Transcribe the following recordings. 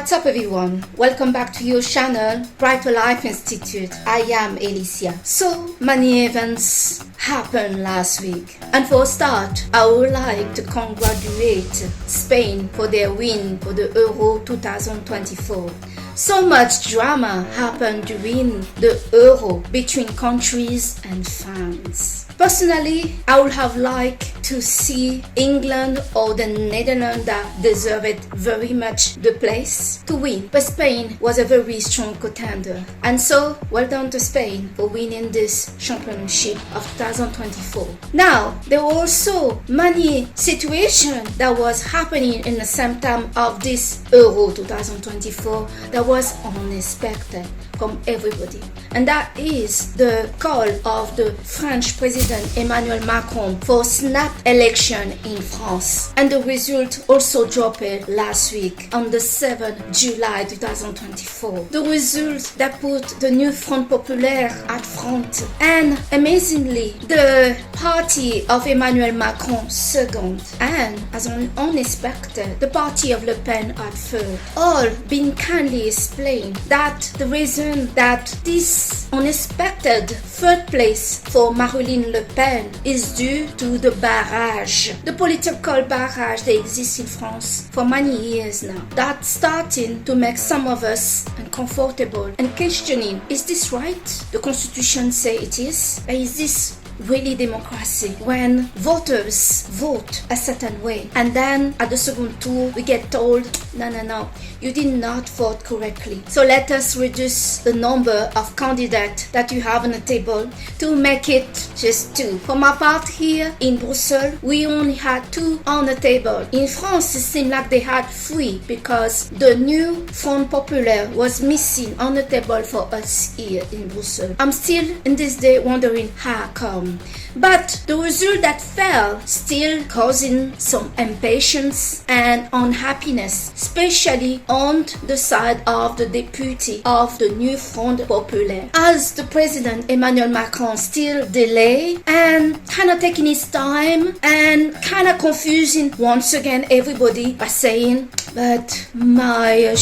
What's up everyone? Welcome back to your channel, Brighter Life Institute. I am Alicia. So many events happened last week. And for a start, I would like to congratulate Spain for their win for the Euro 2024. So much drama happened during the Euro between countries and fans. Personally, I would have liked to see England or the Netherlands that deserved very much the place to win. But Spain was a very strong contender. And so, well done to Spain for winning this championship of 2024. Now, there were also many situations that was happening in the same time of this Euro 2024 that was unexpected from everybody. And that is the call of the French President Emmanuel Macron for snap election in France. And the result also dropped last week on the 7th July 2024. The result that put the new Front Populaire at front. And amazingly, the party of Emmanuel Macron second. And as unexpected, the party of Le Pen at third. All being kindly explained that the reason that this unexpected third place for Marine Le Pen is due to the barrage. The political barrage that exists in France for many years now. That's starting to make some of us uncomfortable and questioning, is this right? The constitution say it is. Is this really democracy when voters vote a certain way and then at the second tour we get told no, you did not vote correctly, so let us reduce the number of candidates that you have on the table to make it just two. For my part here in Brussels, we only had two on the table. In France it seemed like they had three because the new Front Populaire was missing on the table for us here in Brussels. I'm still in this day wondering how come. But the result that fell still causing some impatience and unhappiness, especially on the side of the deputy of the new Front Populaire. As the President Emmanuel Macron still delay and kind of taking his time and kind of confusing once again everybody by saying, but my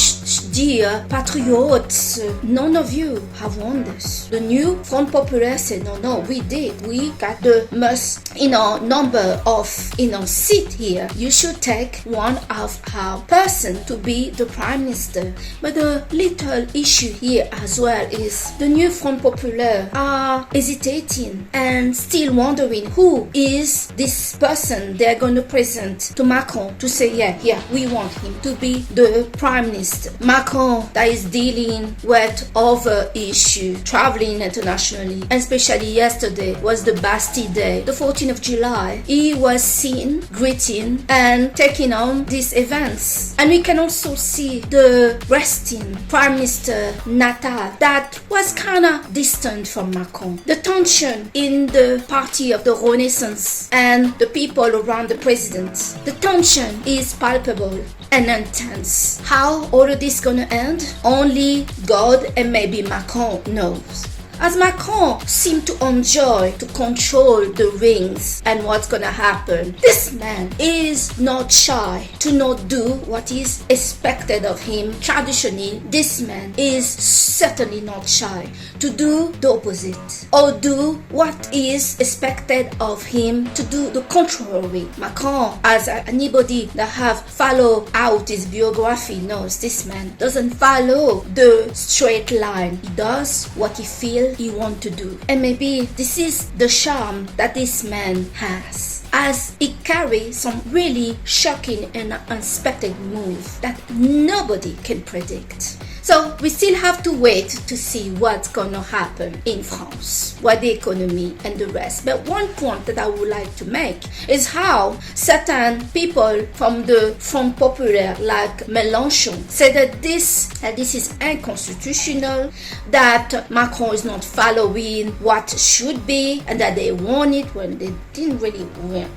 dear patriots, none of you have won this. The new Front Populaire said, no, we did. We got the most, number of, seat here. You should take one of our person to be the prime minister. But the little issue here as well is the new Front Populaire are hesitating and still wondering who is this person they're going to present to Macron to say, yeah, we want him to be the prime minister. Macron that is dealing with other issues, traveling internationally, and especially yesterday was the Bastille Day, the 14th of July. He was seen greeting and taking on these events. And we can also see the resting Prime Minister Natal that was kind of distant from Macron. The tension in the party of the Renaissance and the people around the president. The tension is palpable and intense. How all of this gonna end? Only God and maybe Macron knows. As Macron seemed to enjoy to control the rings and what's gonna happen, this man is not shy to not do what is expected of him. Traditionally, this man is certainly not shy to do the opposite or do what is expected of him to do the contrary. Macron, as anybody that have followed out his biography knows, this man doesn't follow the straight line. He does what he feels he wants to do. And maybe this is the charm that this man has, as he carries some really shocking and unexpected move that nobody can predict. So we still have to wait to see what's gonna happen in France, what the economy and the rest. But one point that I would like to make is how certain people from the Front Populaire, like Mélenchon, say that this is unconstitutional, that Macron is not following what should be, and that they won it when they didn't really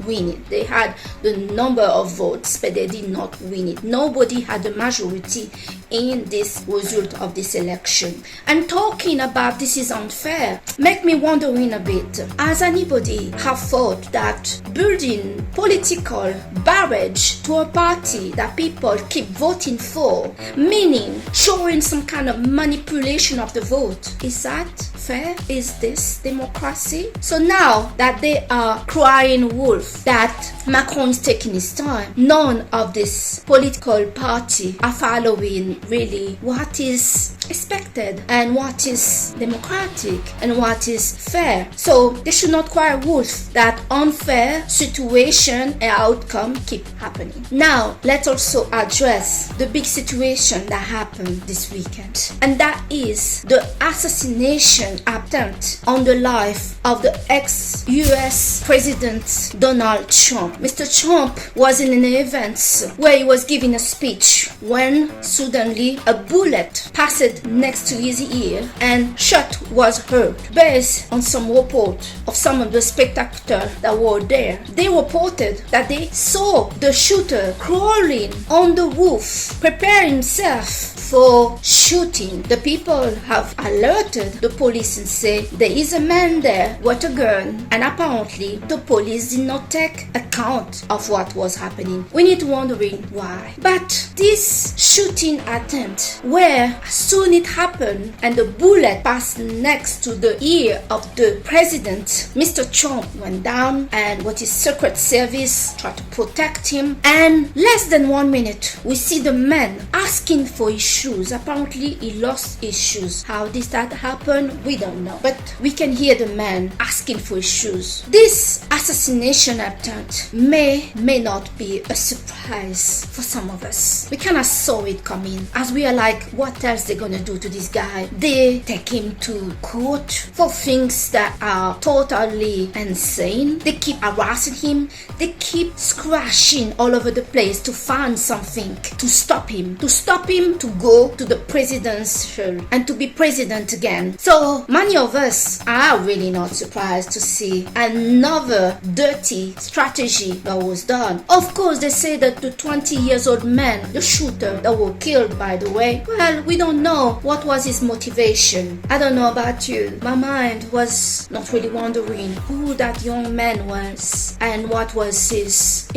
win it. They had the number of votes, but they did not win it. Nobody had the majority in this result of this election. And talking about this is unfair, make me wondering a bit. Has anybody have thought that building political barrage to a party that people keep voting for, meaning showing some kind of manipulation of the vote, is that fair? Is this democracy? So now that they are crying wolf, that Macron is taking his time, none of this political party are following really what is expected and what is democratic and what is fair. So they should not cry wolf that unfair situation and outcome keep happening. Now let's also address the big situation that happened this weekend, and that is the assassination attempt on the life of the ex-US President Donald Trump. Mr. Trump was in an event where he was giving a speech when suddenly a bullet passed next to his ear and shot was heard. Based on some report of some of the spectators that were there, they reported that they saw the shooter crawling on the roof, preparing himself for shooting. The people have alerted the police and say there is a man there with a gun, and apparently the police did not take account of what was happening. We need to wondering why. But this shooting attempt, where as soon it happened and the bullet passed next to the ear of the president, Mr. Trump went down, and with his secret service tried to protect him. And less than 1 minute, we see the man asking for his shoes. Apparently he lost his shoes. How did that happen? We don't know. But we can hear the man asking for his shoes. This assassination attempt may not be a surprise for some of us. We kind of saw it coming, as we are like, what else they gonna do to this guy? They take him to court for things that are totally insane. They keep harassing him. They keep scratching all over the place to find something to stop him to go to the presidential and to be president again. So many of us are really not surprised to see another dirty strategy that was done. Of course, they say that the 20 years old man, the shooter that was killed, by the way, well, we don't know what was his motivation. I don't know about you. My mind was not really wondering who that young man was and what was his,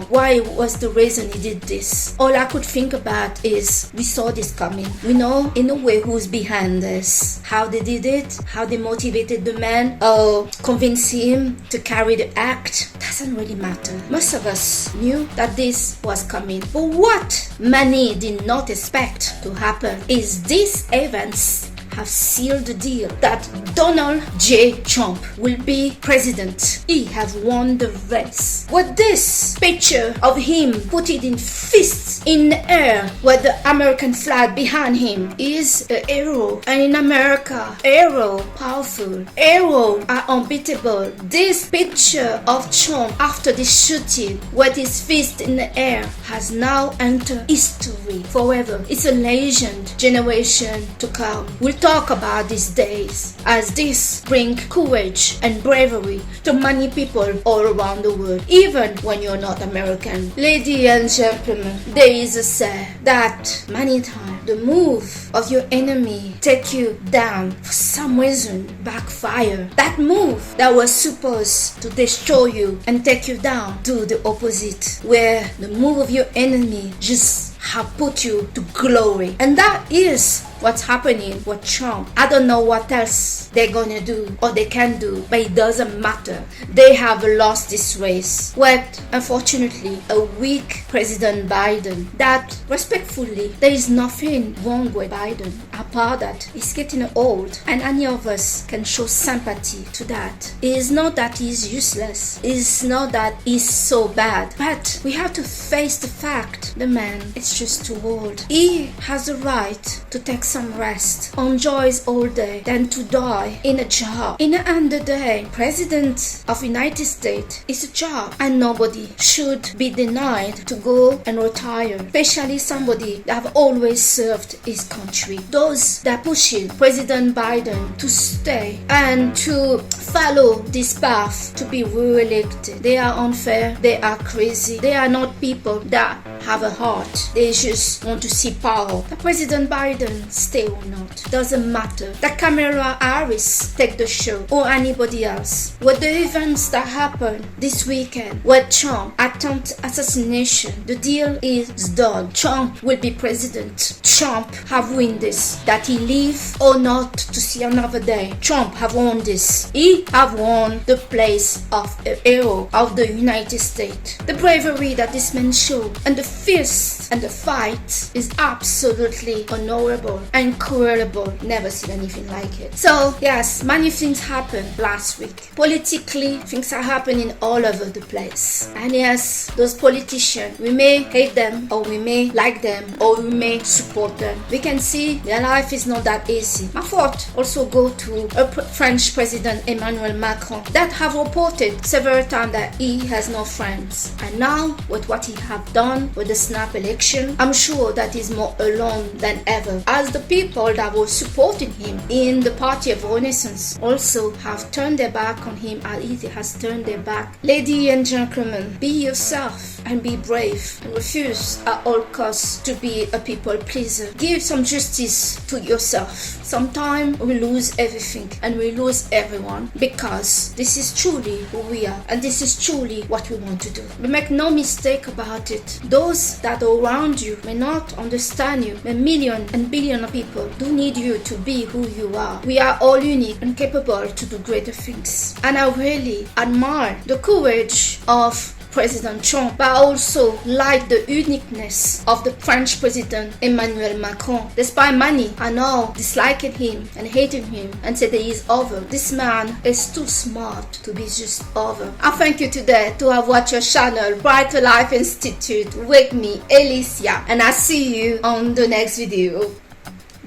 why was the reason he did this. All I could think about is we saw this coming. We know in a way who's behind this, how they did it, how they motivated the man, or convinced him to carry the act. Doesn't really matter. Most of us knew that this was coming. But what many did not expect to happen is these events have sealed the deal that Donald J. Trump will be president. He has won the race. With this picture of him put it in fists in the air with the American flag behind him, is a hero. And in America, hero powerful, hero are unbeatable. This picture of Trump after the shooting with his fist in the air has now entered history forever. It's a legend. Generation to come will talk about these days, as this bring courage and bravery to many people all around the world, even when you're not American. Ladies and gentlemen, there is a say that many times the move of your enemy take you down for some reason backfire. That move that was supposed to destroy you and take you down to the opposite, where the move of your enemy just have put you to glory. And that is what's happening with Trump. I don't know what else they're gonna do or they can do, but it doesn't matter. They have lost this race with, unfortunately, a weak President Biden. That, respectfully, there is nothing wrong with Biden, apart that he's getting old, and any of us can show sympathy to that. It is not that he's useless. It's not that he's so bad, but we have to face the fact the man is just too old. He has the right to take some rest, enjoys all day, than to die in a job. In the end of the day, President of United States is a job, and nobody should be denied to go and retire, especially somebody that have always served his country. Those that pushing President Biden to stay and to follow this path to be re-elected, they are unfair, they are crazy, they are not people that have a heart. They just want to see power. That President Biden stay or not, doesn't matter. That Kamala Harris take the show or anybody else. With the events that happened this weekend, with Trump attempt assassination, the deal is done. Trump will be president. Trump have won this. That he live or not to see another day. Trump have won this. He have won the place of a hero of the United States. The bravery that this man showed and the fierce and the fight is absolutely honorable and incredible. Never seen anything like it. So yes, many things happened last week. Politically, things are happening all over the place. And yes, those politicians, we may hate them or we may like them or we may support them. We can see their life is not that easy. My thought also go to French President Emmanuel Macron that have reported several times that he has no friends. And now with what he have done with the snap election, I'm sure that he's more alone than ever, as the people that were supporting him in the Party of Renaissance also have turned their back on him, and he has turned their back. Ladies and gentlemen, be yourself and be brave and refuse at all costs to be a people pleaser. Give some justice to yourself. Sometimes we lose everything and we lose everyone because this is truly who we are and this is truly what we want to do. But make no mistake about it. Those that are around you may not understand you. A million and billion of people do need you to be who you are. We are all unique and capable to do greater things. And I really admire the courage of President Trump, but I also like the uniqueness of the French President Emmanuel Macron. Despite many I know disliking him and hating him and say that he is over, this man is too smart to be just over. I thank you today to have watched your channel Brighter Life Institute with me, Alicia, and I see you on the next video.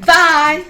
Bye!